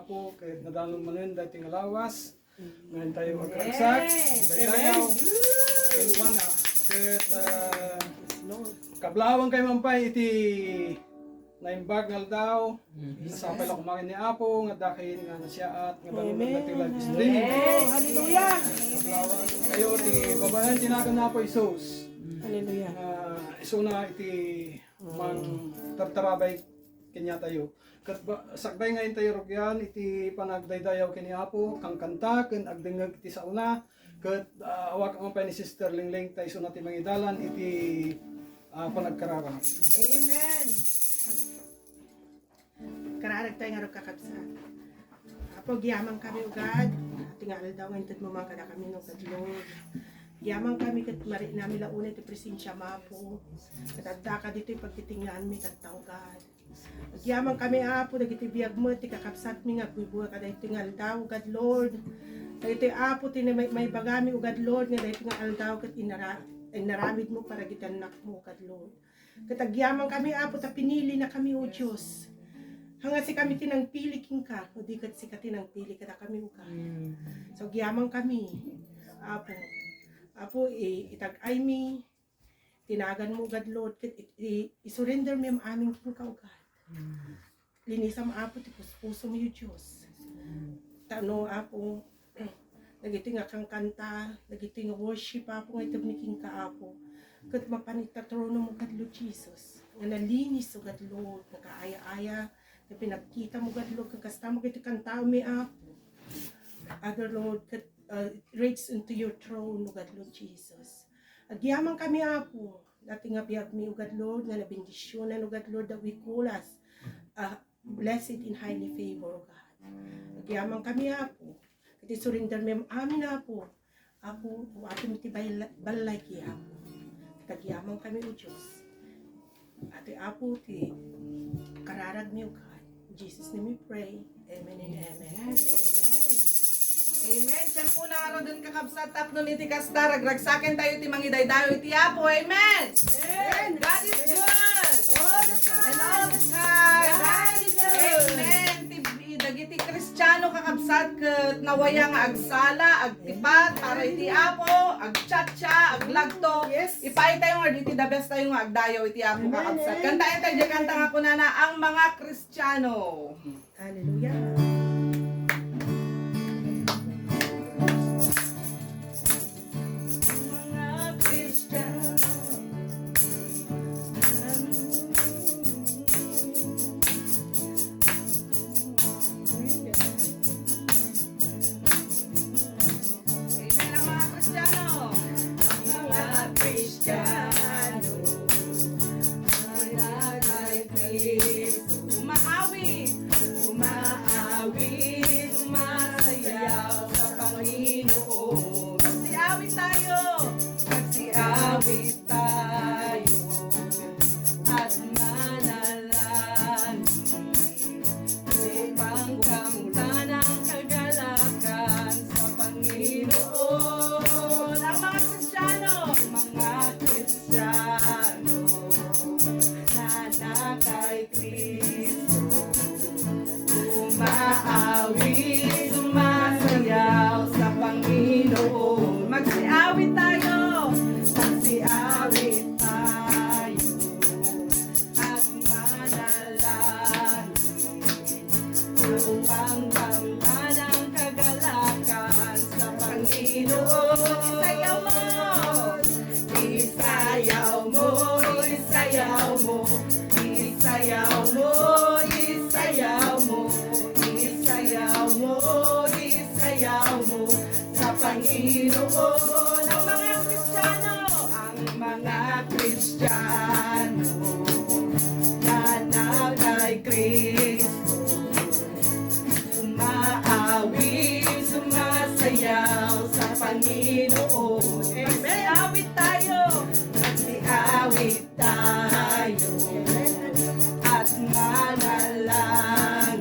Apo, kahit nadalong manin dahil tingalawas. Ngayon tayo magkaksak, dayaw, kaiwana. Kahit kablawang kay Mampay, iti naimbag nga daw. Nasapay lang kumain ni Apo, nga dakin nga nasya at nga dalong nagtilag stream. Hallelujah! Kablawang kayo, iti babayan tinagan na po isos. Hallelujah! Iso na iti mang tartarabay kanya tayo. Kat sakbay ngayon tayo rogyan iti panagdaydayaw kini Apo kang kanta ken agdengeg iti sauna ket awak ang pa ni Sister Lingling tayo so nati mangidalan iti panagkararang. Amen! Kararag tayo nga rin kakabsa. Apo, giyamang kami ugad. Tingal daw ngayon tat mamangkada kami ng Lord. Giyamang kami kat mari namin launay iti presensya Mapo. Katadda ka dito pagtitingnan mi katawgad. Giyamang kami Apo, dagiti biyag mo, ti kakabsat mi nga bubuha ka dahil tingal daw ugad Lord. Dahil Apo, may bagami ugad Lord nga dahil tingal daw kat inaramid mo para gitanak mo ugad Lord. Katagyamang kami Apo, ta pinili na kami o Diyos. Hanga si kami tinangpili king ka, o di kat si ka tinangpili kada kami ugad. So giyamang kami, Apo. Apo, itag-ay mi, tinagan mo ugad Lord, isurrender mi ang aming king ka ugad. Linisam Apo, ti puso mo yung Diyos. Tano Apo, nagiti nga kang kanta, nagiti nga worship Apo, nga itag ni king ka Apo. Kat mapanittatrono mo ugad Lord Jesus. Nga nalinis ugad Lord, nakaaya-aya, na pinagkita mo ugad Lord, kagasta mo kiti kanta mi Apo. Other Lord, reach into your throne ugad Lord Jesus. Agyaman kami Apo, dati nga biyag mi ugad Lord, nga nabindisyonan ugad Lord, that we call us blessed in highly favor God. Agyaman kami Apo, kati surrender mi amin Apo. Apo, ato mi ti balay ki Apo. Agyaman kami o Diyos. Ate Apo, ti kararag mi ugad. In Jesus' name we pray. Amen and amen. Amen. Siyan po na araw din kakabsat tapno ni Tikasta. Ragragsakin tayo ti mangidaydayo iti Apo. Amen. Amen. God is good. All the time. And all the time. God is good. Amen. Dagiti Kristiyano kakabsat ket nawaya nga agsala, agtipat para iti Apo, agchatcha, aglagto. Yes. Ipay tayo nga diti the best tayo nga agdayaw iti Apo kakabsat. Kantayan tayo di kanta nga kunana ang mga Kristiyano. Hallelujah. Amen ang mga Kristiyano. Mga Kristiyano, mga kay Kristo, Umaawit. umaawit, sumasayaw sa Panginoon. Magsiawit tayo. Magsiawit tayo at manalangin upang kamtan ang kagalakan sa Panginoon. Ang mga Kristiyano. Mga Kristiyano na kay Kristo, umaawit, sumasayaw sa Panginoon. Magsiawit tayo. Magsiawit tayo at manalangin upang kamtan ang kagalakan sa Panginoon. Isayaw mo. Isayaw mo, isayaw mo, isayaw mo, isayaw mo, isayaw mo, isayaw mo sa Panginoon. Ang mga Kristiyano. Ang mga Kristiyano na kay Kristo, umaawit, sumasayaw sa Panginoon. Magsiawit tayo. Magsiawit tayo at manalangin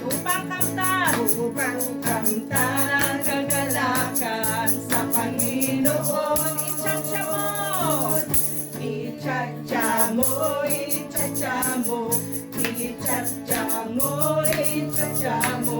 Upang kamtan. upang kamtan ang kagalakan sa Panginoon. Itsatsya mo. Ichacha mo, ichacha mo, ichacha mo, ichacha mo,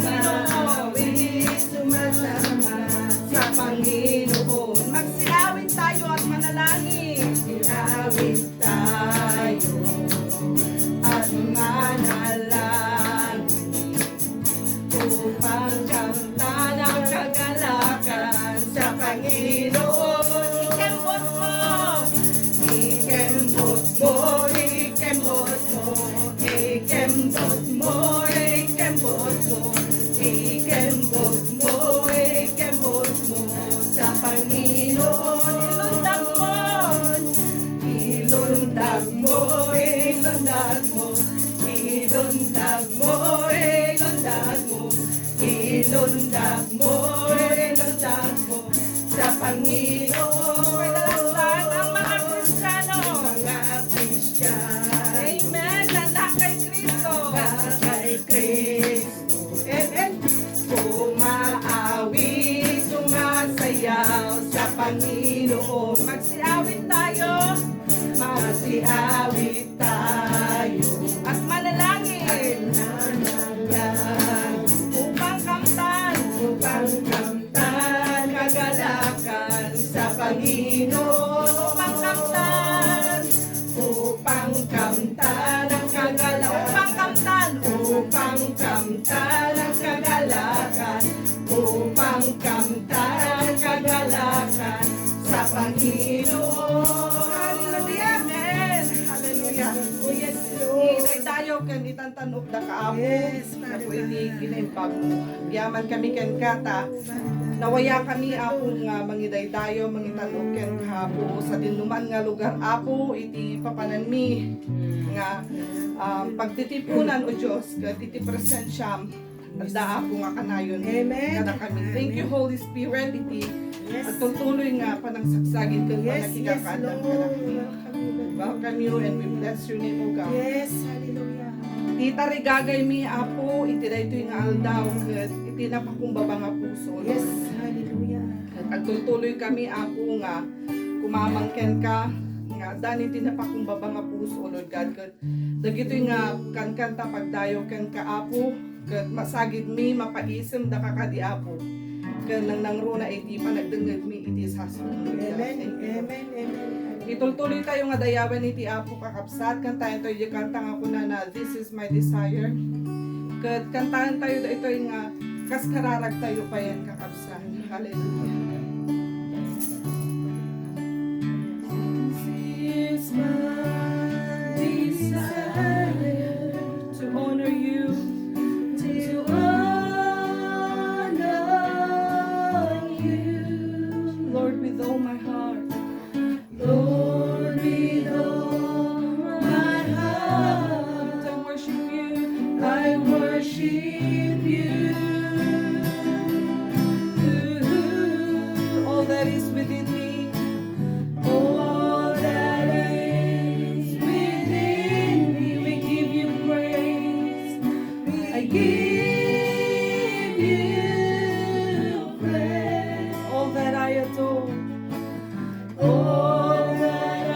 Panginoon. Sumasama Sa Panginoon. Magsiawit tayo at manalangin. Awit tayo at manalangin upang kanta ng kagalakan sa Panginoon. Ikembot mo. Ikembot mo, ikembot mo, ikembot mo, ikembot mo, ikembot mo, ikembot mo sa Panginoon. Ilundag mo, ilundag mo, ilundag mo, ilundag mo, ilundag mo, ilundag mo sa Panginoon. Pagdalastan ang mga Kristiyano. Mga Kristiyano, Amen. Nanda kay Kristo. kay Kristo. Amen. Umaawit, sumasayaw sa Panginoon. Magsiawit tayo Masiawit tayo at manalangin nananalang upang kamtan upang kamtan kagalakan sa Panginoon. upang kamtan Upang kamtan ang kagalakan. upang kamtan Upang kamtan ang kagalakan. Upang kamtan ang kagalakan sa Panginoon. Hallelujah. Amen. Hallelujah. Oh, yes, Lord. Inay tayo kan itantanok da kaamo. Yes, Father Ako ini God. kinaimpag. Yaman kami ken kata. Nawaya kami apo nga mangidaydayo mangitanok ken kapo sa dinuman nga lugar apo iti papananmi nga pagtitipunan o Dios ket iti presensya da ako nga kanayon. Amen. Kada kami. Thank you Holy Spirit iti Yes. at tutuloy nga panagsagsagin ken Yes, yes, panakikakaadang Lord. kada kami. Welcome you and we bless your name, O God. Yes, hallelujah. Tita rigagay mi apo, iti daytoy nga aldaw, ket iti napakumbaba nga puso. Yes, hallelujah. At agtutuloy kami apo nga, kumamangken ka, nga dan iti napakumbaba nga puso, Lord God. Ket dagitoy nga kankanta pagdayo ken ka apo, ket masagid mi mapaisem da kakadi apo. Ken nang runa iti panagdengeg mi iti sasunod. Amen, amen, amen. Itultuloy tayo nga dayawan iti Apo kakapsat. Kantahan tayo di kanta nga kuna na This is my desire. Kat kantahan tayo da ito nga kaskararag tayo pa yan kakapsat. Hallelujah. This is my desire to honor you, to honor you, Lord, with all my heart. Lord, with all my heart, I worship you. I worship you. All that is within me, All that is within me, we give you praise. I give you praise. All that I adore, All that I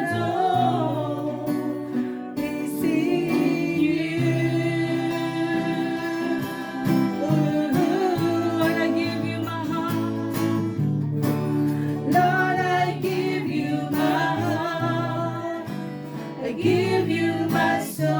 adore is in you. Lord, I give you my heart. Lord, I give you my heart. I give you my soul.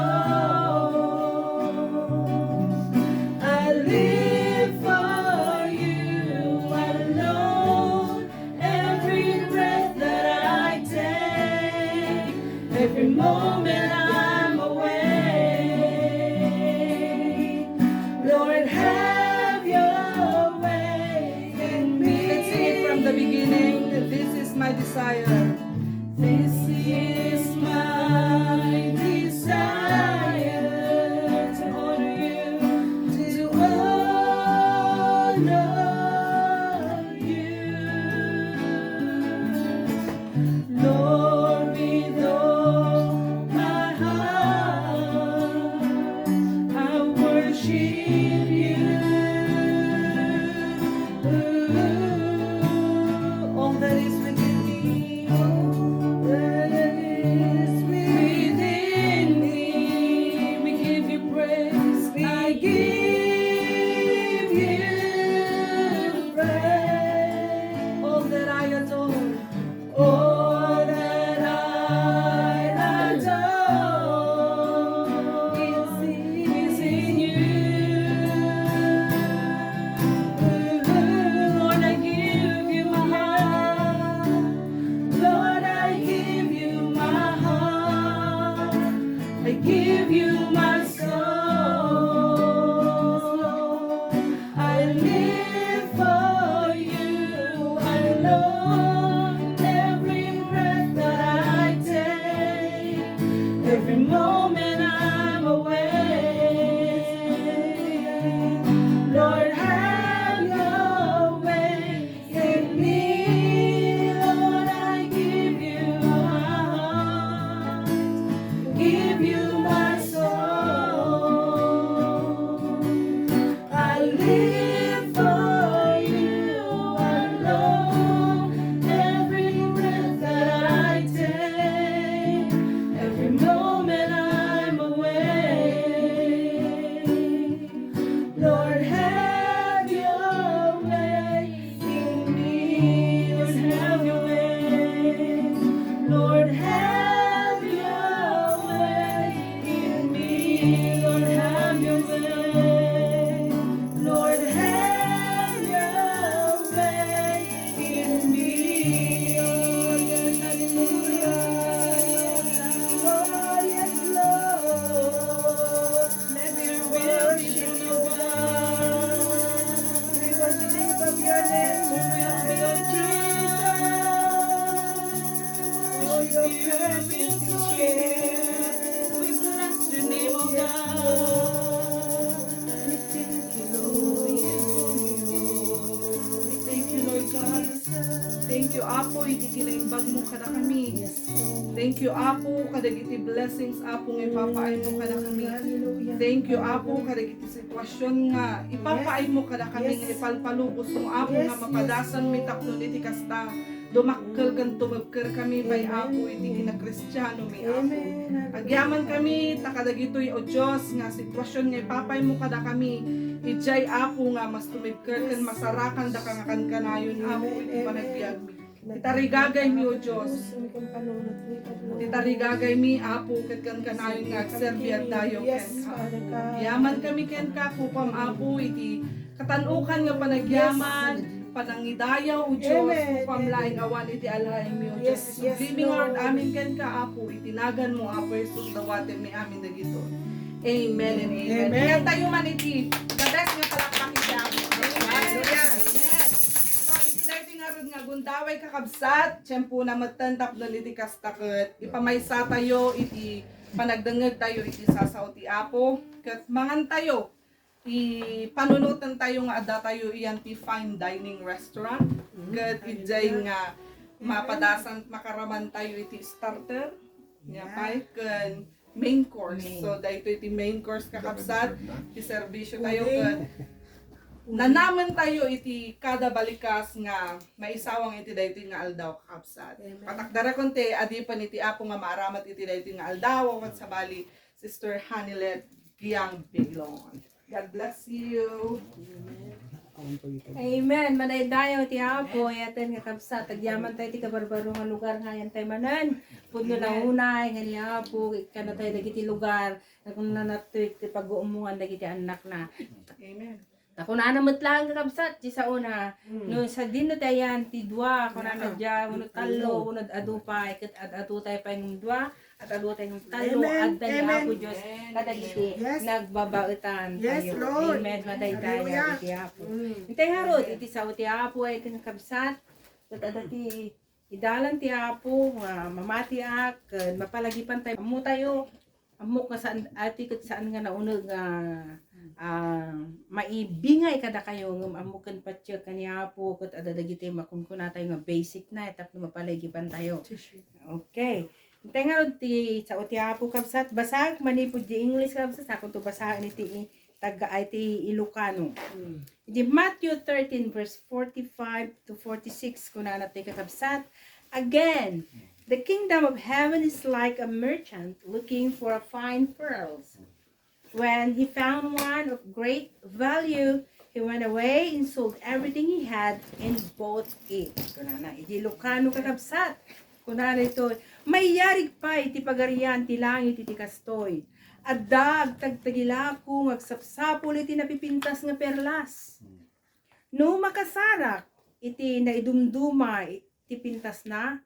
Apo, iti kinaimbag mo kada kami. Yes, Lord. Thank you, Apo, kadagiti blessings, Apo, nga ipapaay mo kada kami. Hallelujah. Thank you, Apo, kadagiti sitwasyon nga ipapaay mo kada kami nga Yes. ipalpalubos mo, Apo, Yes, nga mapadasan mi tapno iti kasta. Dumakkel kan tumagker kami bay Amen. Apo, iti kinakristyano mi, Apo. Amen. Agyaman kami, takadagitoy o Diyos, nga sitwasyon nga ipapay mo kada kami. Ijay, Apo, nga mas tumigker kan masarakan da kang kanayon, Apo, iti panagbiag mi. Itarigagay mi, O Diyos. Itarigagay mi, Apo, kat kan kanayon nga agserbi at tayo Yes, ken ka. Father God. Yaman kami ken ka, kupam, Apo, iti katanukan nga panagyaman, panangidayaw, O Diyos, Amen. kupam laing awan iti alahay mi, O Yes, Diyos. yes, Sublimin Lord. Lord, amin ken ka, Apo, itinagan mo, Apo, Jesus, dawatin mi amin dagito. Amen and amen. Amen. Kaya tayo man iti, the best nga palakpakin siya. Hallelujah. Amen. So, itinay nga ron nga gundaway kakabsat, tiyempo na magtantap na iti kastakot, ipamaysa tayo, iti panagdangag tayo, iti sasaw ti Apo, kat mangan tayo, panunutan tayo nga ada tayo iyan ti fine dining restaurant, kat ijay nga mapadasan makaraman tayo iti starter, nga pay, kan main course. So, dahito iti main course kakabsat, iti servisyo tayo, kat nanaman tayo iti kada balikas nga maisawang iti dayto nga aldaw kakabsat. Amen. Patakdara konti adi pa iti Apo nga maaramat iti dayto nga aldaw kat sa bali Sister Hanilet Giang Biglon. God bless you. Amen. Manay dayo ti Apo, yaten nga kapsa, tagyaman tayo ti kabarbaro nga lugar nga yan tayo manan. Puno na unay, nga ni Apo, ikana tayo dagiti lugar, na kung nanatuik ti pag-uumungan dagiti anak na. Amen. Ako na namot lang nga kapsat, di sa una, no sa dino tayo yan, ti dua, kung na dya, unod talo, unod adupay, kat adu tayo pa yung dua, at adu tayo yung talo, Amen. at dali Amen. Apo Diyos, kadagiti, Yes. nagbabautan Yes, tayo. Lord. Amen, maday tayo, Hallelujah. iti Apo. Mm. Itay harot, iti sa ti Apo ay kinakabsat, at adati idalan ti Apo, mamati ak, mapalagipan tayo, amu tayo, amok nga saan, ati kat saan nga naunag, maibingay kada kayo, amukan patyo kanya Apo, kat adadagiti makunkuna tayo nga basic na, tapno mapalagipan tayo. Okay. Itay nga ti sa ti Apo kabsat, basag, manipod di English kabsat, akong to basahan iti taga iti Ilocano. Di Matthew 13 verse 45 to 46 kuna natin kakabsat. Again, the kingdom of heaven is like a merchant looking for fine pearls. When he found one of great value, he went away and sold everything he had and bought it. Kuna na, iti Ilocano kakabsat. Kuna na ito, may yarig pa iti pagarian ti langit iti kastoy. Adag tagtagilako agsapsapol iti napipintas nga perlas. No makasarak iti naidumduma iti pintas na,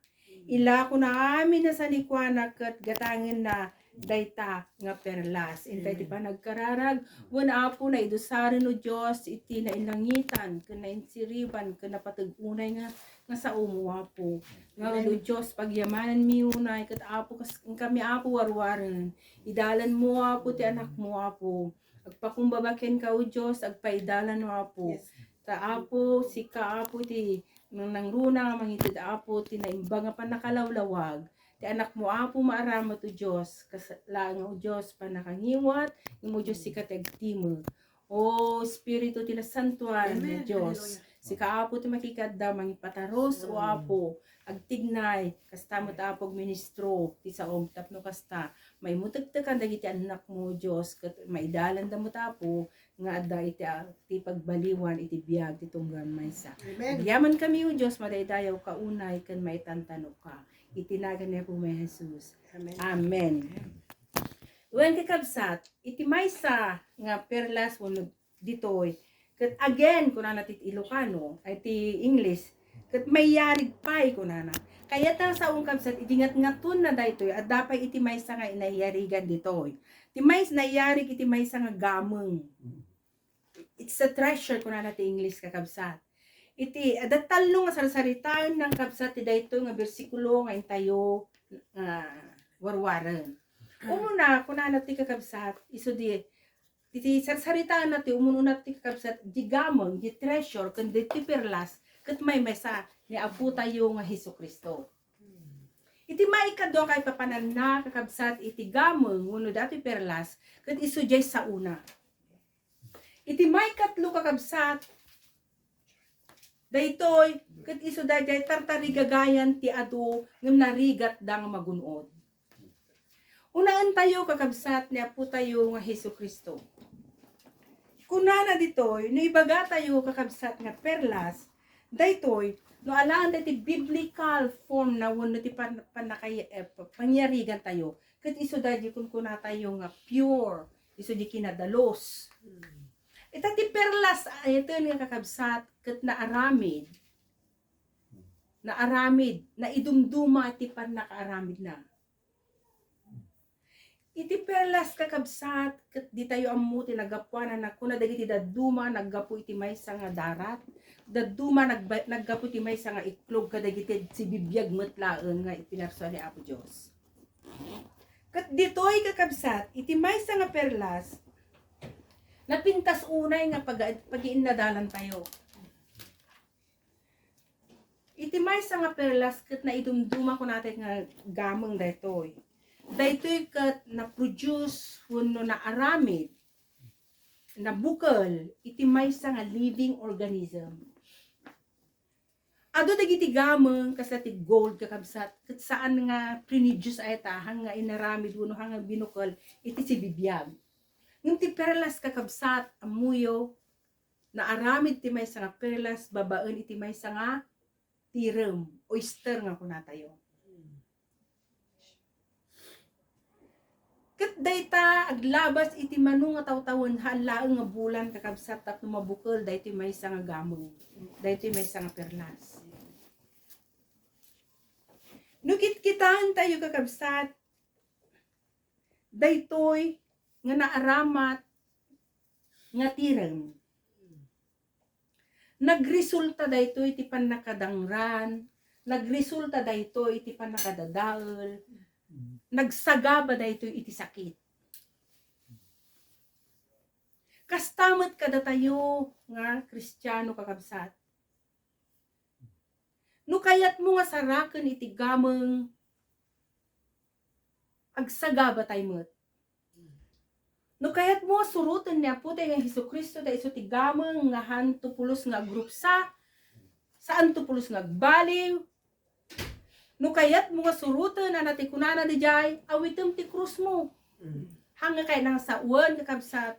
ila ko na amin na sa likwana kat gatangin na dayta nga perlas. Intay ti pa nagkararag, wana Apo na idusarin o Diyos iti na inangitan, kana insiriban, kana patag-unay nga sa umuwa po. Nga o Diyos, pagyamanan mi unay, kat Apo, kami Apo warwaran. Idalan mo Apo, ti anak mo Apo. Agpakumbabaken ka o Diyos, agpaidalan mo Apo. Ta Apo, sika Apo, ti nang runa nga mangitid Apo, ti naimba nga panakalawlawag. Ti anak mo Apo, maaramat o Diyos. Kasalaang o Diyos, panakangiwat, imo Diyos si katagtimog. O Espiritu ti nasantuan Amen. na Diyos. Si kaapo ti makikadda mangipataros o Apo agtignay kasta mo ta Apog ministro ti saom tapno kasta may mutagtakan dagiti anak mo Dios ket maidalan da mo ta Apo nga adda iti pagbaliwan iti biag ti tunggan maysa. Amen. Yaman kami o Dios madaydayaw kaunay ken maitantanok ka. Itinagan niya po may Jesus. Amen. Amen. Wen kakabsat, iti maysa nga perlas wenno ditoy. Ket again kuna natit Ilocano, ay ti English. Ket mayarig pay kuna na. Kaya ta sa kabsat itingat ngaton na daytoy at dapat iti maysa nga inayarigan ditoy. Ti maysa nayarig iti maysa nga gameng. It's a treasure kuna na ti English kakabsat. Iti adatalo nga sarsaritaan ng kabsat ti daytoy nga bersikulo nga intayo warwaran. Umuna, kuna natin kakabsat, iso di, iti sarsaritaan natin, umuna natin kakabsat, di gamang, di treasure, kundi ti perlas, ket may mesa ni Apo tayo nga Hesus Kristo. Iti maikado kay papanan na kakabsat iti gameng wenno dati perlas ket isujay sa una. Iti maikatlo kakabsat daytoy ket isu dayjay tartarigagayan ti adu ngem narigat da nga magunod. Unaan tayo kakabsat ni Apo tayo nga Hesus Kristo. Kunana ditoy no ibaga tayo kakabsat nga perlas daytoy no alaan dati biblical form na wenno ti pangyarigan tayo ket isu dayjay kun tayo nga pure isu di kinadalos. Ita ti perlas ito nga kakabsat ket naaramid na idumduma ti panakaaramid na. Iti perlas kakabsat ket di tayo ammo ti nagapuanan na kuna dagiti dadduma naggapu iti maysa nga darat, dadduma naggapu iti maysa nga iklog kadagiti si bibiyag metlaen nga ipinarsuan ni Apo Dios. Ket ditoy kakabsat iti maysa nga perlas napintas unay nga pag-iinadalan tayo. Iti maysa nga perlas ket naidumduma ko natin nga gameng daytoy. Daytoy ket na-produce wenno naaramid na bukal iti maysa nga living organism. Ado dagiti gameng kasati gold kakabsat ket saan nga priniduce ayta hang nga inaramid wenno hang nga binukal iti si bibiyag. Ngem ti perlas kakabsat amuyo naaramid ti maysa nga perlas babaen iti maysa nga tirem oyster nga kunatayo. Ket dayta aglabas iti manu nga tawtawon halaeng nga bulan kakabsat tapno mabukal daytoy maysa nga gameng. Daytoy maysa nga perlas. No kitkitaan tayo kakabsat daytoy nga naaramat nga tirem. Nagresulta daytoy iti pannakadangran, nagresulta daytoy iti pannakadadael, nagsagaba daytoy iti sakit. Kastamet kada tayo nga Kristiyano kakabsat. No kayat mo nga saraken iti gameng agsagaba tayo met. No kayat mo surutan niya po tayo nga Hesus Kristo da iso ti gameng nga hanto pulos nga agrupsa, saan to pulos nga agbaliw. No kayat mo nga surutan na natikunana di jay, awitem ti krus mo. Hanga kay nang sa uwan kakabsat,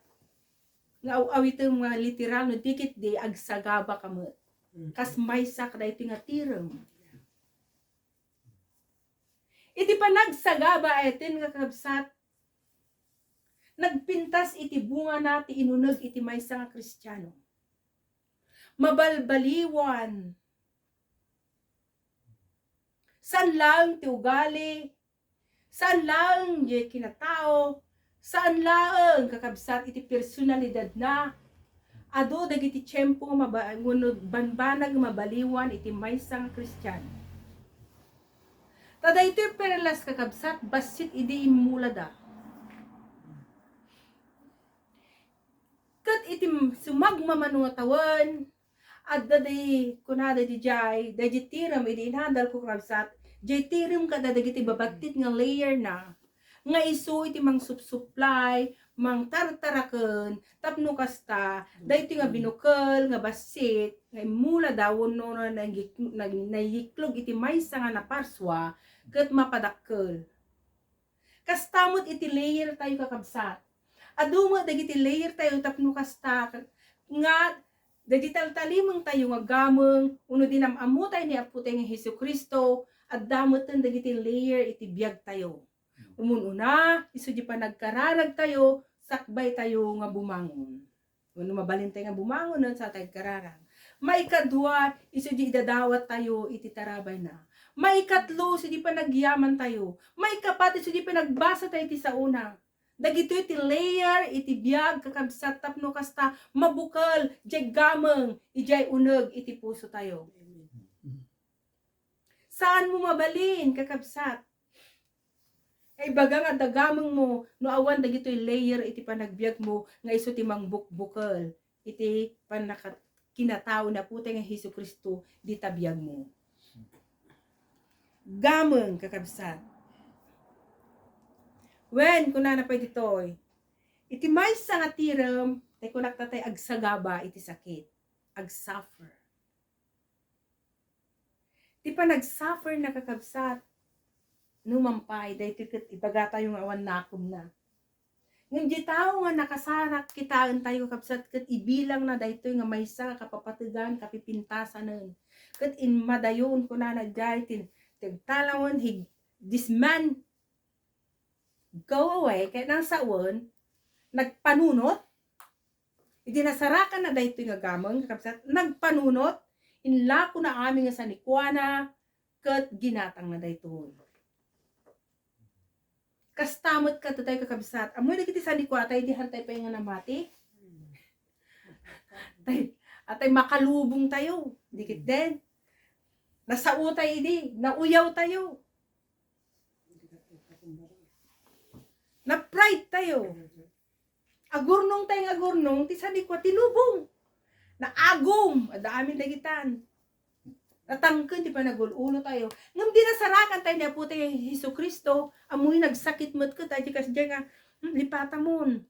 nga awitem nga literal no dikit di agsagaba kamet. Kas maysa kada iti nga tirem. Iti pa nagsagaba atin nga kakabsat, nagpintas iti bunga na ti inuneg iti maysa nga Kristiyano. Mabalbaliwan. Saan lang ti ugali, saan lang di kinatao, saan lang kakabsat iti personalidad na, ado dagiti tiyempo nga banbanag mabaliwan iti maysa nga Kristiyano. Tada ito perlas kakabsat, basit idi imulada. Kat iti sumagmamano nga tawan, at daday kunada di jay, daday tiram idi inhandal ko kakabsat, jay tiram kada dagiti babatit nga layer na, nga isu iti mang supply, mang tartaraken, tapno kasta, dahito nga binukal, nga basit, nga mula dawon no nayiklog iti maysa nga naparswa, kat mapadakkel. Kastamot iti layer tayo kakabsat. Aduma dagiti layer tayo tapno kasta, nga digital talimang tayo nga gameng, uno dinamamu tayo ni Apo tayo nga Hesus Kristo, at damoten dagiti layer iti biyag tayo. Umununa, iso di pa nagkararag tayo, sakbay tayo nga bumangon. Uno mabalin tayo nga bumangon nun sa tayo kararag. Maikadwa, iso di idadawat tayo iti tarabay na. Maikatlo, iso di pa nagyaman tayo. Maikapat, iso di pa nagbasa tayo iti sauna. Dagito iti layer, iti biyag, kakabsat tapno kasta, mabukal, jay gameng, ijay uneg, iti puso tayo. Saan mo mabalin, kakabsat? Ay baga nga dagameng mo, no awan dagito'y layer iti panagbiag mo, nga iso ti mangbukbukal, iti kinatao na putay nga Hesus Kristo di tabiyag mo. Gameng kakabsat. When kuna na pwede toy, iti may nga tiram, tay kunak tatay agsagaba iti sakit, agsuffer. Ti pa nagsuffer na kakabsat, numampay, dahil ibagata yung awan nakom na. Ngam di tao nga nakasarak kitaan tayo kapsat kat ibilang na daytoy nga maysa kapapatigan kapipintasan nun. Kat in madayon ko na nagyay tigtalawon this man go away kay nang saon nagpanunot idi nasarakan na daytoy nga gamang kapsat nagpanunot inla ko na aming nga sanikwana kat ginatang na daytoy. Kastamot ka to tayo kakabsat. Amoy na kiti sa likwa tayo di hantay pa nga namati. Atay makalubong tayo. Dikit din. Nasao tayo di. Nauyaw tayo. Na-pride tayo. Agurnong tayo agurnong. Ti sa likwa tilubong. Naagom. Adaamin dagitan. Natangken di pa nagulo tayo. Ngam di nasarakan tayo niya po tayo Hesus Kristo, amoy nagsakit mo't ko tayo kasi diyan nga lipata mon.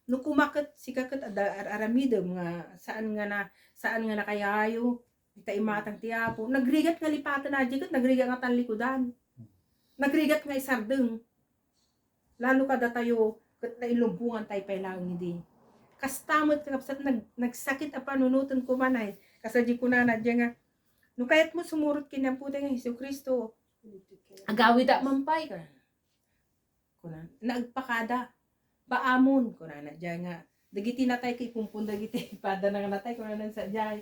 No kumakat si kakat aramidem nga saan nga nakayayo ita imatang tiapo. Nagrigat nga lipata na diyan nagrigat nga tanlikudan. Nagrigat nga isardeng. Lalo kada tayo kat nailumbungan tayo pa lang hindi. Kastamot kapsat nagsakit a panunutan ko manay. Kasi di ko na diyan nga no kahit mo sumurot kinamputan ng Hesus Kristo, agawi da mampay ka. Kuna, nagpakada, baamon, kuna na dyan nga, dagiti natay kay pumpun dagiti, pada na natay, kuna na sa dyan,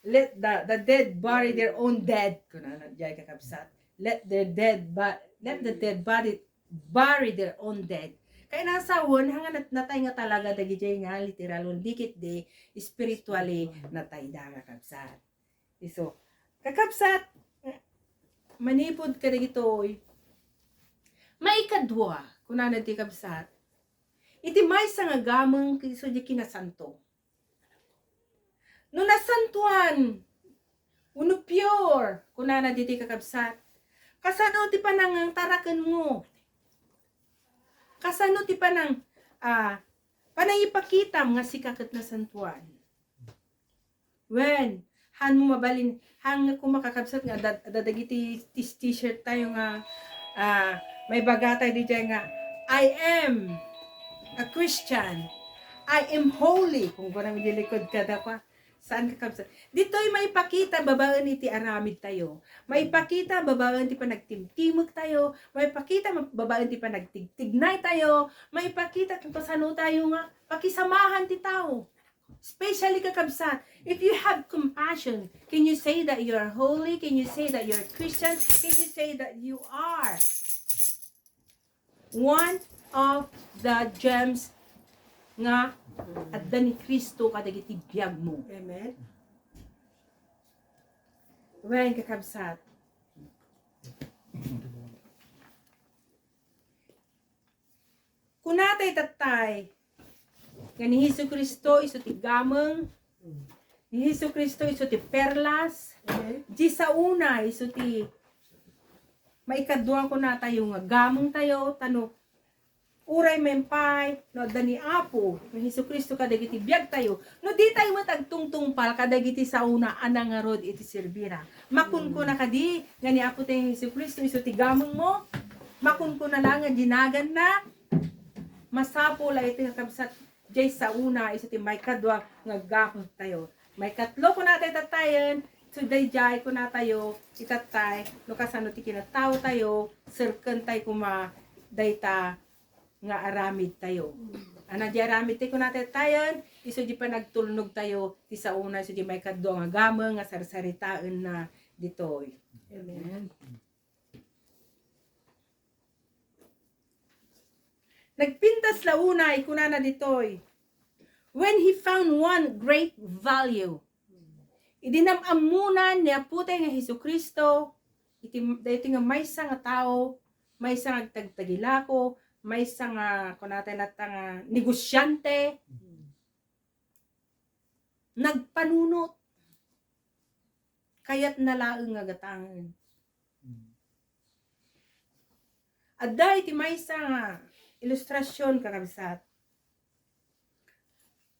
let the dead bury their own dead, kuna na dyan kakabsat, let the dead body bury their own dead. Kaya nasa won, hanga natay nga talaga dagiti nga, literal, dikit de, spiritually, natay da kakabsat. So, kakabsat, manipod ka na gito'y, may kadwa, kung na ti kabsat, iti may nga gamang kiso di kinasanto. No nasantuan, uno pure, kung na ti kakabsat, kasano ti panang tarakan mo, kasano ti panang, panang ipakitam nga si kakat na santuan. When, han mo mabalin, hang kung makakabsat nga, dadagiti t-shirt tayo nga, may bagatay di dyan nga, I am a Christian, I am holy, kung ko namin dilikod ka da pa, saan kakabsat? Dito'y may pakita, babaan iti aramid tayo, may pakita, babaan ti pa nagtimtimog tayo, may pakita, babaan ti pa nagtigtignay tayo, may pakita, kung pasano tayo nga, pakisamahan ti tao. Especially kakabsat, if you have compassion, can you say that you are holy? Can you say that you are Christian? Can you say that you are one of the gems nga adda ni Kristo kadagiti biyag mo? Amen. When kakabsat, kunatay tatay, nga ni Hesus Kristo iso ti gameng, ni Hesus Kristo iso ti perlas, Amen. di sa una iso ti maikadwa ko na tayo nga gameng tayo, tano, uray mempay, no dani apo, ni Hesus Kristo kadagiti biyag tayo, no di tayo matagtungtungpal kadagiti sa una anang nga rod iti sirbira. Makun ko na kadi, nga ni apo tayo Hesus Kristo iso ti gameng mo, makun ko na lang nga dinagan na, masapo la iti kakabsat, jay sa una, isa ti may kadwa nga gapon tayo. May katlo ko natin tatayan, so jay ko na tayo, itatay, no kasano ti kinataw tayo, sirken tayo kuma, dayta nga aramid tayo. Ana di aramid tayo ko natin tatayan, iso di pa nagtulnog tayo, ti sa una, iso di may kadwa nga gamang, nga sarsaritaan na ditoy. Amen. Nagpintas launay kunana ditoy. When he found one great value, idinamamunan niya putay nga Hesus Kristo, iti nga may nga tao, may nga tagtagilako, may nga kunatay lata nga negosyante, nagpanunot. Kayat nalaeng nga gatangan. Adda iti maysa nga ilustrasyon kakabsat.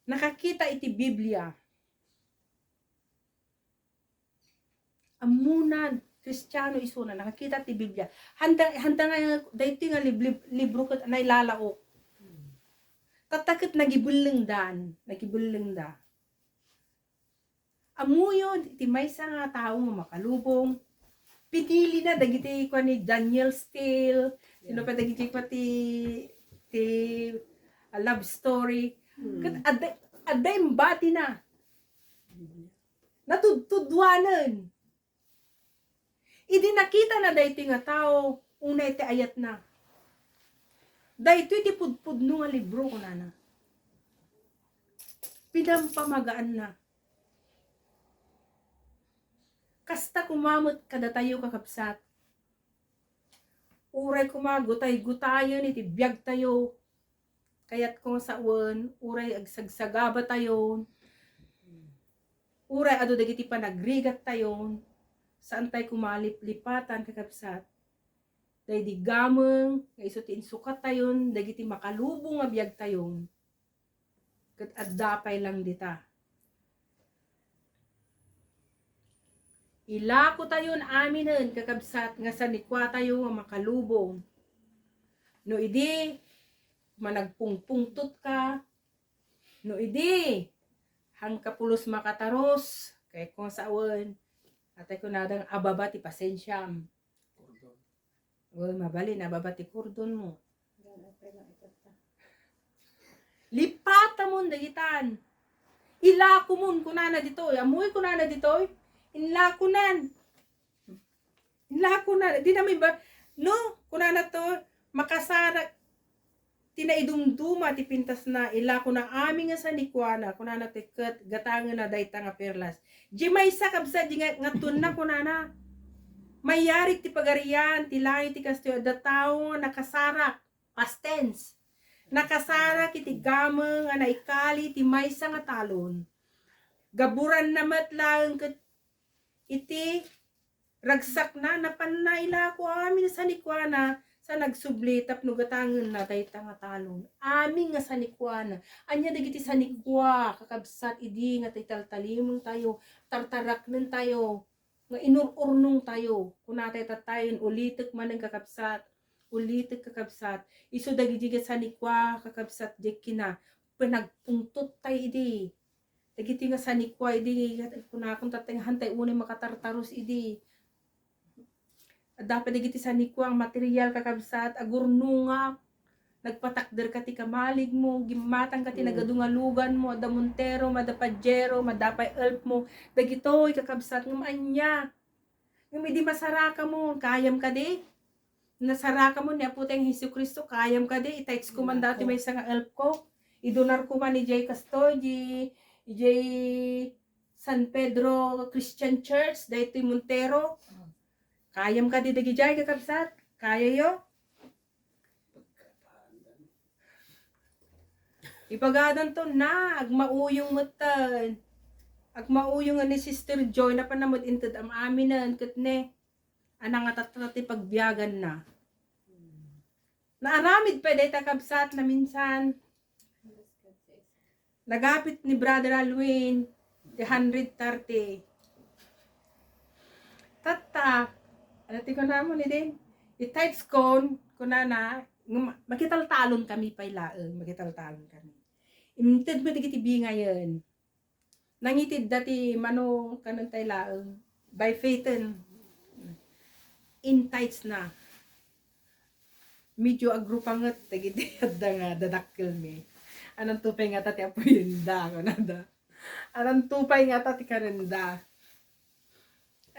Nakakita iti Biblia. Amunan Kristiyano isuna nakakita iti Biblia. Handa nga dayto nga libro ket nailalaok. Tatakit nagibuleng da. Amuyon iti maysa nga tawo nga makalubong. Pinili na dagiti ko ni Daniel Steele, sino pa dagiti pati love story. Ket adda imbati na. Natudtudwanan. Idi nakita na dayto nga tao, una iti ayat na. Dayto iti pudpudno nga libro ko na. Pinampamagaan na. Kasta kumamot kada tayo kakabsat. Uray kumagutay-gutayon iti biyag tayo. Kayat kung saan, uray agsagsagaba tayo. Uray ado dagiti panagrigat tayo. Saan tayo kumalip-lipatan kakabsat. Day di gameng, nga iso ti insukat tayon, dagiti makalubong nga biyag tayon. Ket addapay lang dita. Ilako tayon aminen kakabsat nga sanikwa tayo nga makalubong. No idi managpungpungtot ka. No idi hangkapulos makataros kay kung saan atay ko nadang ababa ti pasensyam. Well, mabali na babati kurdon mo. Lipata mon dagitan. Ilako mon kunana ditoy, amoy kunana ditoy. Inlakunan. Di namin ba no kunana to makasara tinaidumduma ti pintas na ilako na amin nga sa nikwana kunana ti ket gatangen na dayta nga perlas. Di may sakabsa di nga tunna kunana. Mayari ti pagarian, ti langit ti kastiyo, da tao nakasarak, past tense. Nakasarak iti gameng nga naikali ti maysa nga talon. Gaburan na matlang ket iti ragsak na napanaila ko amin sa nikwana sa nagsubli tapno gatangen na dayta nga talon. Amin nga sa nikwana. Anya dagiti sa nikwa kakabsat idi nga titaltalimon tayo, tartaraknen tayo. Nga inururnong tayo, kunatay tatayon, ulitek man ang kakabsat, iso dagiti sa nikwa, kakabsat, dikina, pinagpungtot tayo idi, dagiti nga sa nikwa, idi, kunakong tatang hantay, unay makatartaros idi, dapat dagiti sa nikwa, ang material, kakabsat, agurnungak, nagpatakder ka ti kamalig mo, gimatang ka ti nagadungalugan mo, ada montero, mada pajero, madapay elf mo, dagitoy kakabsat ng anya. Yung hindi masaraka mo, kayam ka di. Nasaraka mo niya puteng Jesucristo, kayam ka di. I-text ko man dati may isang elf ko. Idonar ko man ni J. Castoy, J. San Pedro Christian Church, dahito yung Montero. Kayam ka di dagi jay kakabsat. Kaya yo. Ipagadan to na, agmauyong matan. Agmauyong ni Sister Joy na panamod intad am aminan ket ne. Anang atatati pagbiyagan na. Naaramid pa day takabsat na minsan. Nagapit ni Brother Alwin, the 130. Tata, alati ko na mo ni din. I-text ko na makitaltalon kami pa ilaeng, makitaltalon kami. Imtid mo digiti ngayon. Nangitid dati mano kanon tay laeng by faithen in tights na. Medyo agrupanget dagiti adda nga dadakkel mi. Anong tupay nga tati apoyenda ko nada. Anong tupay nga tati karenda.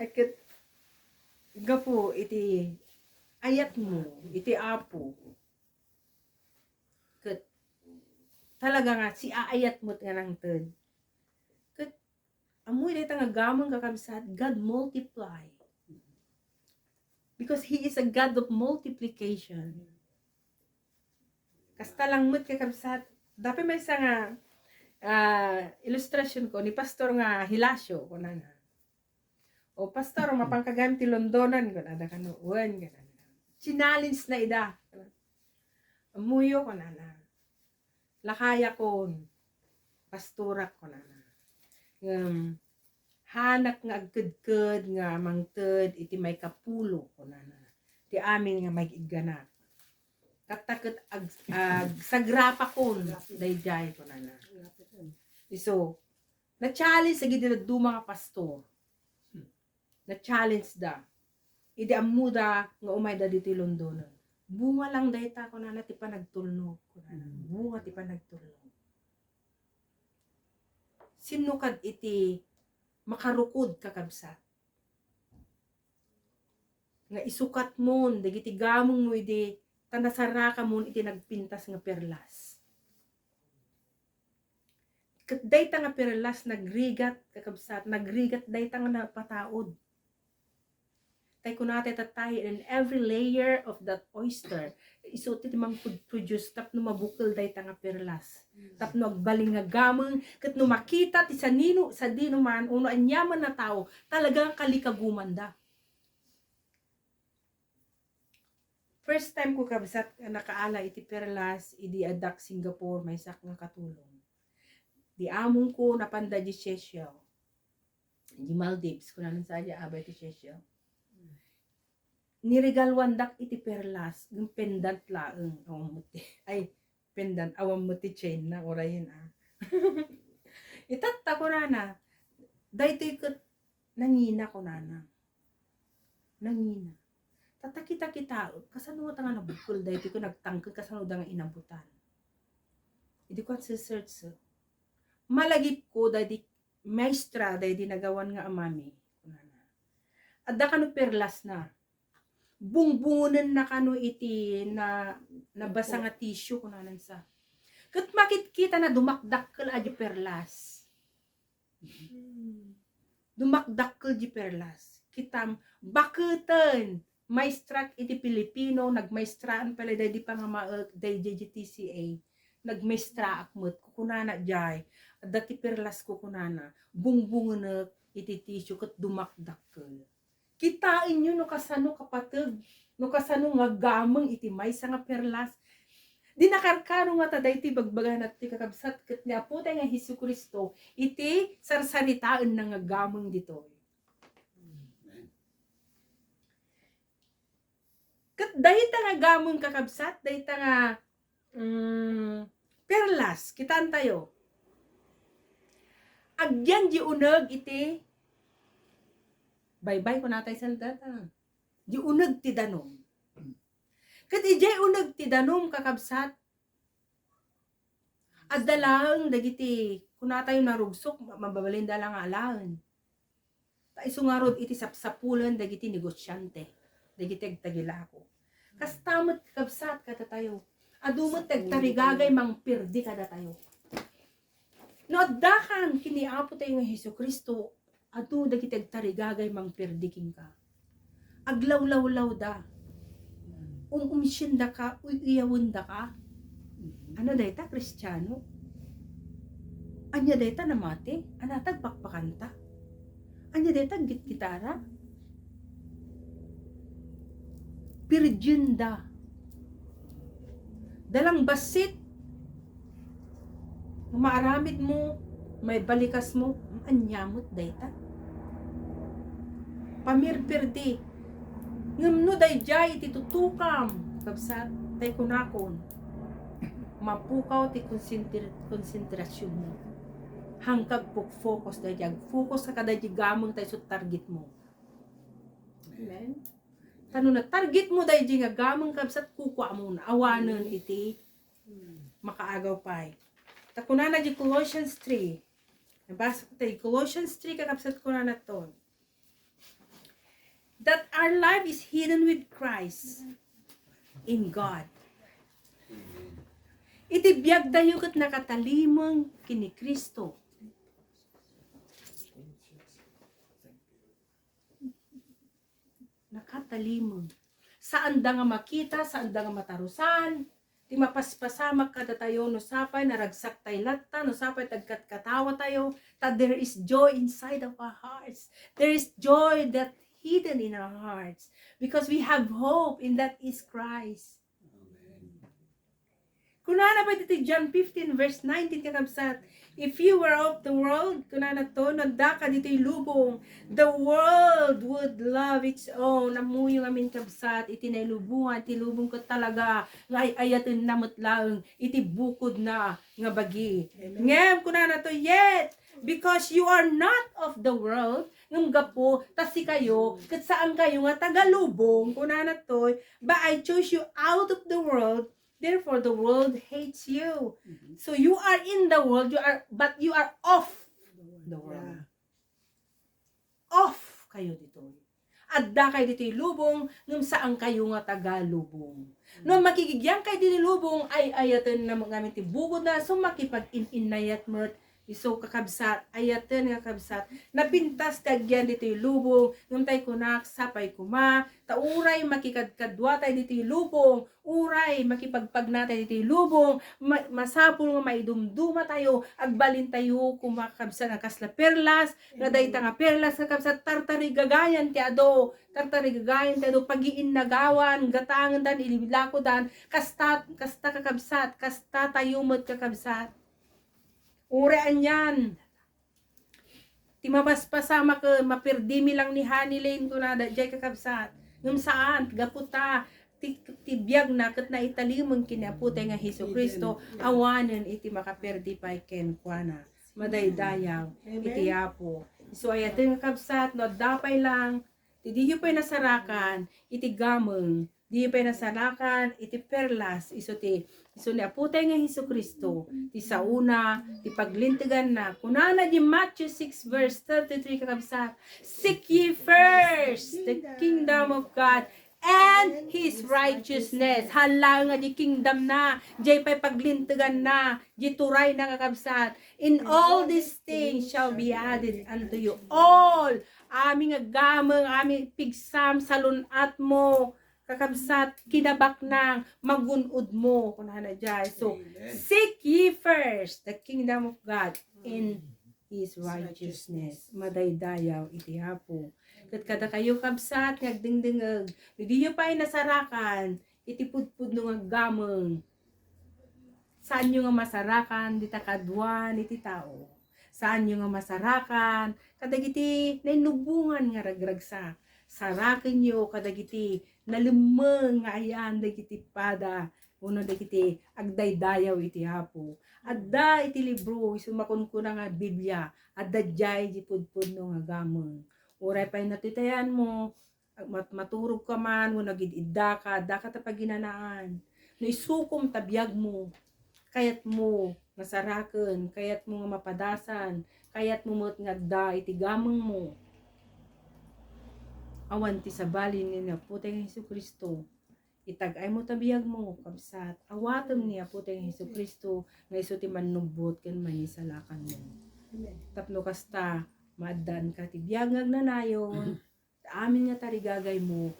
Akit gapo iti ayat mo, iti apo. Ket talaga nga si aayat mo nga nang ted. Ket amoy dayta nga gamang kakabsat, God multiply. Because He is a God of multiplication. Kasta lang mo't kakabsat, dapat may isa nga ilustrasyon ko ni Pastor nga Hilasio ko na nga. O pastor, mapangkagam ti Londonan, gana da kanuan, gana. Challenge na ida. Amuyo ko na. Lakaya kon. Pastora ko na. Hanak nga agkad-kad nga mangted iti may kapulo ko na. Ti amin nga may igana. Katakot sagrapa kon dayjay ko na. So, na-challenge sa gid na mga pastor. Na-challenge da. Idi amuda nga umay da dito London. Bunga lang dayta ko na ti panagtulnog ko na. Bunga ti panagtulnog. Sinukad iti makarukod kakabsat. Nga isukat mo, dagiti gamong mo iti tanasaraka mo iti nagpintas nga perlas. Kat dayta nga perlas nagrigat kakabsat, nagrigat dayta nga napataod. Tay kunate tatay in every layer of that oyster iso ti mang produce tap no mabukal dayta nga perlas. Tap no agbaling nga gameng ket no makita ti sanino sa dino man uno anyaman na tao talagang kalikaguman da. First time ko kabsat nakaala iti perlas idi adak Singapore may sak nga katulong. Di among ko napanda di Seychelles. Di Maldives kunanon sa aja abay ti Seychelles. Niregalwan dak iti perlas ng pendant laeng awam muti ay pendant awam muti chain na orayin itatta ko na daytoy ket nangina ko nangina tatakita kita kasano nga nga nabukol daytoy ko nagtangked kasano da nga inabutan idi ko sa search malagip ko daydi maestra daydi nagawan nga amami kunana adda kanu perlas na bungbungan na kano iti na nabasa nga tissue kunanan sa. Kat makikita na dumakdakkel aji perlas. Dumakdakkel di perlas. Kitam baketen maestrak iti Pilipino nagmaestraan pala di pa nga maek day TCA. Nagmaestra akmet kukunana jay. Dati perlas kukunana bungbungan iti tissue kat dumakdakkel. Kitain nyo no kasano kapateg, no kasano nga gamang iti maysa nga perlas. Di nakarkaro nga taday iti bagbagan at ti kakabsat ket ni Apo tayo nga Hesukristo iti sarsaritaan na nga gamang dito. Ket dayta nga gamang kakabsat, dayta nga perlas, kitaan tayo. Agyan di uneg iti bye-bye ko natay saldata. Di uneg ti danom. Kat ijay uneg ti danom kakabsat. At dalang dagiti kunatay narugsok mababalin dalang alaan. Ta isungarod iti sapsapulan dagiti negosyante. Dagiti agtagilako. Kas tamot kakabsat kada tayo. Adumot tagtarigagay mang pirdi kada tayo. No addakan kini Apo tayo nga Hesukristo ato dagiti agtarigagay mang perdiking ka. Aglawlawlaw da. Umisyin da ka, uyawon da ka. Ano dayta, Kristiyano? Anya dayta namate? Anatag pakpakanta? Anya dayta gitara? Virgin da. Dalang basit. Maaramid mo, may balikas mo, anyamot dayta. Pamirpirdi. Ngumno dayjay iti tutukam. Kabsat, tay kunakon. Mapukaw ti konsentrasyon mo. Hangkag focus dayjay. Focus ka kada gamang tay sa target mo. Amen? Tano na target mo dayjay nga gamang kabsat kukwa mo na. Awanan iti makaagaw pay. Takunana di Colossians 3. Nabasa ko tayo. Colossians 3 kakabsat ko na to. That our life is hidden with Christ in God. Iti biyag dayo kat nakatalimang kini Kristo. Nakatalimang. Saan da nga makita, saan da nga matarusan, ti mapaspasama kada tayo no sapay naragsak tay latta no sapay tagkat katawa tayo that there is joy inside of our hearts. There is joy that hidden in our hearts because we have hope in that is Christ. Kunana pa dito John 15 verse 19 kakabsat. If you were of the world, kunana to, nagda ka dito'y lubong. The world would love its own. Amuyo amin kabsat, itinay lubungan, tilubong ko talaga. Ngay ayatin namot lang, iti bukod na nga bagi. Ngem, kunana to, yet, because you are not of the world, ngam gapo, tasi kayo, kat saan kayo nga tagalubong, kunana to, but I chose you out of the world, therefore, the world hates you. So you are in the world, but you are off the world. Off kayo dito. Adda kayo dito lubong, nung saan kayo nga taga-lubong. Nung makikigyan kayo dito lubong, ay ayatan na mga aming tibugod na, so makipag-in-inayat mo, iso kakabsat, ayatan nga kabsat, napintas kagyan dito lubong, nung tayo kunak, sapay kuma, tauray makikadkadwa tayo dito lubong, uray makipagpag natin dito lubong, masapul nga maidumduma tayo, agbalin tayo kumakabsat na kasla perlas, nga dayta nga perlas kakabsat, tartarigagayan ti ado, tartarigagayan ti ado, pagiin nagawan, gatangan dan, ilibilako dan, kasta kakabsat, kasta tayo mo't kakabsat. Urean yan. Ti mapaspasama ka, mapirdimi lang ni Honey Lane ko na, dajay kakabsat. Ngam saan, gaputa, ti biyag na, kat na italimang kinaputa nga Hesus Kristo, awanan iti makaperdi pa ken kuana. Madaydayaw, iti apo. So ayatin kakabsat, no, dapay lang, ti di pa'y nasarakan, iti gameng, di pa'y nasarakan, iti perlas, iso ni aputay nga Hesus Kristo, ti sauna, ti paglintigan na, kunana di Matthew 6 verse 33 kakabsat, seek ye first the kingdom of God and His righteousness. Hala nga di kingdom na, di pa'y paglintigan na, di turay na kakabsat, in all these things shall be added unto you. All, aming agamang, aming pigsam, salunat mo, kakabsat, kinabak nang magunod mo, kunana dyan. So, seek ye first the kingdom of God in His righteousness. Madaydayaw, iti hapo. Kat kada kayo kabsat, ngagdingdingag, hindi nyo pa'y nasarakan, iti pudpud nung aggamang. Saan nyo nga masarakan, di takadwan, iti tao. Saan nyo nga masarakan, kadagiti, nainubungan nga ragragsak. Sarakin nyo kadagiti nalimeng nga ayan dagiti pada uno dagiti agdaydayaw iti hapo adda iti libro isumakon ko na nga Biblia adda jay di pudpud no nga gameng uray pay natitayan mo maturog ka man wenno gididda ka ta paginanaan no isukom tabiyag mo kayat mo nga saraken kayat mo nga mapadasan kayat mo met nga adda iti gameng mo awan ti sabalin ni Aputeng Hesus Kristo. Itagay mo tabiyag mo, kabsat. Awatem ni Aputeng Hesus Kristo, nga iso ti manubot ken manisalakan mo. Tapno kasta, maadan ka ti biyagag na nayon, amin nga tarigagay mo,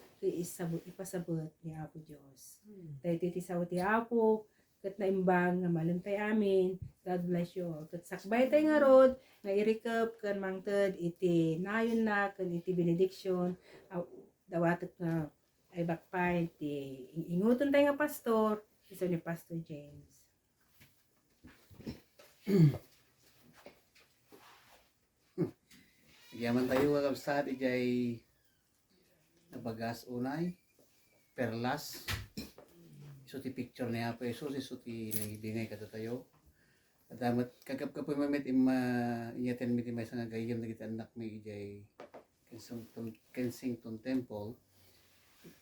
ipasabot ni Apo Diyos. Dahil ti saw ti Apo, kat naimbang nga malantay amin, God bless you all. Kat sakbay tayo nga rod, nga i-recap kan mangted iti nayon na, kan iti benediction, dawatot nga ay bakpay, iti inguton tayo nga pastor, iso ni Pastor James. Yaman tayo kakabsat, ijay nabagas unay, perlas, iso ti picture niya po Yesus, iso ti nangibingay kada tayo. Adamat kagap-kapoy mamit inyaten mi ti may nga gayam na kita anak mi ijay Kensington Temple.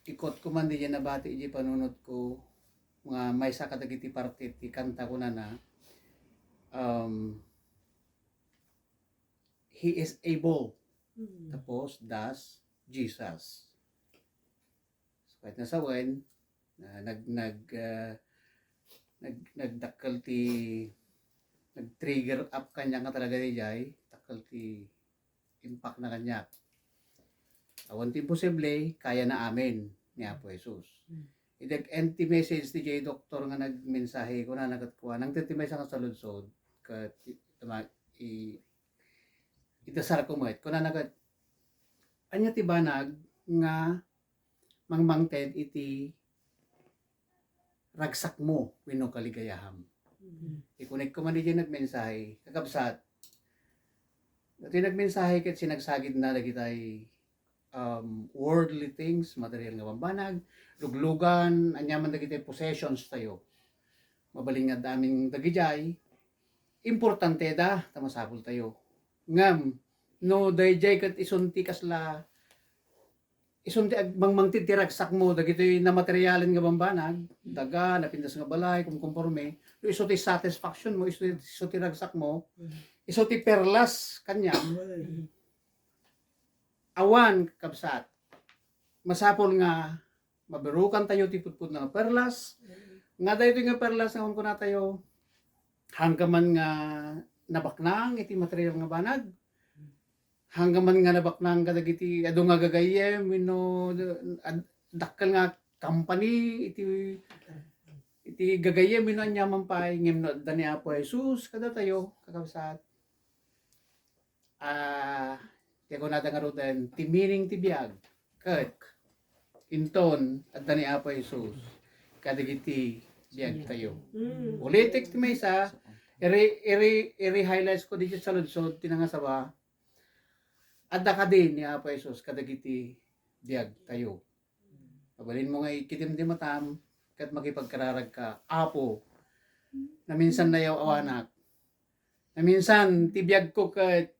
Ikot ko man di dyan nabati ijay panunod ko mga may sa kadagiti parte ti kanta ko na He is able. Tapos das Jesus. So kahit nasawen nagdakkel ti nag-trigger up kanya nga talaga ni Jai, takal ti impact na kanya. Awan ti posible, kaya na amin ni Apo Jesus. Idag-empty message ti J doktor nga nagmensahe ko na nagatkuha. Nang titimay sa kasaludsod. Kat itasar ko mo. Kuna nagat anya ti banag nga mangmangted iti ragsak mo wenno kaligayaham. I-connect ko man di nagmensahe kakabsat. Dati nagmensahe ket sinagsagid na dagitay worldly things, material nga pambanag, luglugan, anyaman dagitay possessions tayo. Mabaling nga daming dagijay. Importante da tamasapol tayo. Ngam no dayjay ket isunti kasla isunti mangmangtid ti ragsak mo dagitoy na materialin nga bambanag daga napindas nga balay kung konforme no iso ti satisfaction mo iso ti ragsak mo iso ti perlas kanya awan kabsat masapol nga maberukan tayo ti putput nga perlas nga daytoy nga perlas nga kun tayo hanggaman nga nabaknang iti material nga banag hanggaman nga nabaknang kadagiti adu nga gagayem wenno dakkel nga company iti gagayem wenno anyaman pay ngem no dani Apo Jesus kada tayo kakabsat ti ko nada nga ruten ti meaning ti biag ket inton at dani Apo Jesus kadagiti biag tayo ulitik ti maysa iri highlights ko dito sa lunsod tinangasaba adda ka din ni Apo Jesus kadagiti biag tayo. Mabalin mo nga ikitimdim matam kat makipagkararag ka Apo na minsan nayaw awanak. Na minsan tibiyag ko kat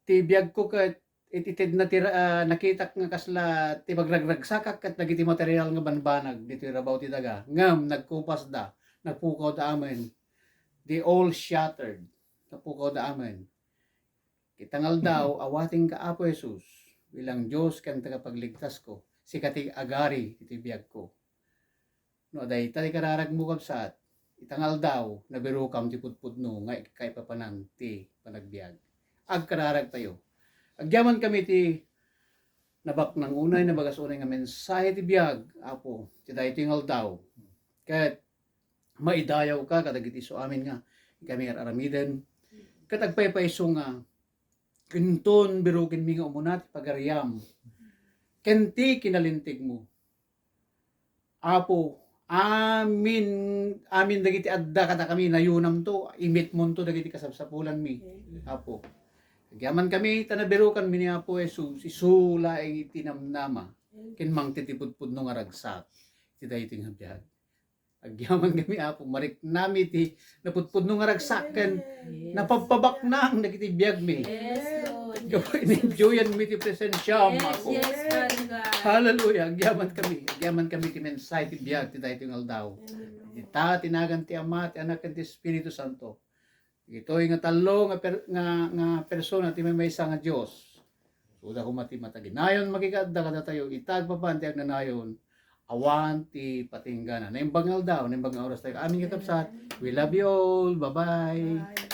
tibiyag ko kat ititid na nakitak nga kasla ti magragragsakak kat dagiti material nga banbanag dito rabaw ti daga. Ngam nagkupas da, nagpukaw da amen. They all shattered. Napukaw da amen. Kitangal daw awating ka Apo Jesus bilang Diyos kan tagapagligtas ko. Sikati agari iti biyag ko. No day tali kararag mo kabsat. Itangal daw na birukam ti putpudno nga kay papanan ti panagbiag. Agkararag tayo. Agyaman kami ti nabak ng unay na bagas unay nga mensahe ti biyag Apo ti day tingal daw. Ket maidayaw ka kadagiti so amin nga kami aramiden katagpaypayso nga kinton birukin mi nga umunat pagariam kenti kinalintig mo Apo amin dagiti adda kata kami nayunam to imit mo to dagiti kasapsapulan mi Apo agyaman kami tanabirukan mi ni Apo Jesus isula ang itinamnama kinmang titipudpud no nga ragsak ti daytoy nga biag agyaman kami Apo marik nami ti napudpud no nga ragsaken napapabak nang dagiti biag mi. Yes, Lord. Gawin enjoyan mi ti presensya mo Apo. Yes, Father God. Hallelujah. Agyaman kami ti mensahe ti biag ti daytoy nga aldaw. Ita tinagan ti Ama ti Anak ken ti Espiritu Santo. Ito'y nga talo nga persona ti maysa nga Dios. Suda ko mati mataginayon makikadda kada tayo itag papanti ang nanayon. Awan ti patingganan. Naimbang aldaw, naimbang oras tayo. Aming kakabsat. We love you all. Bye-bye.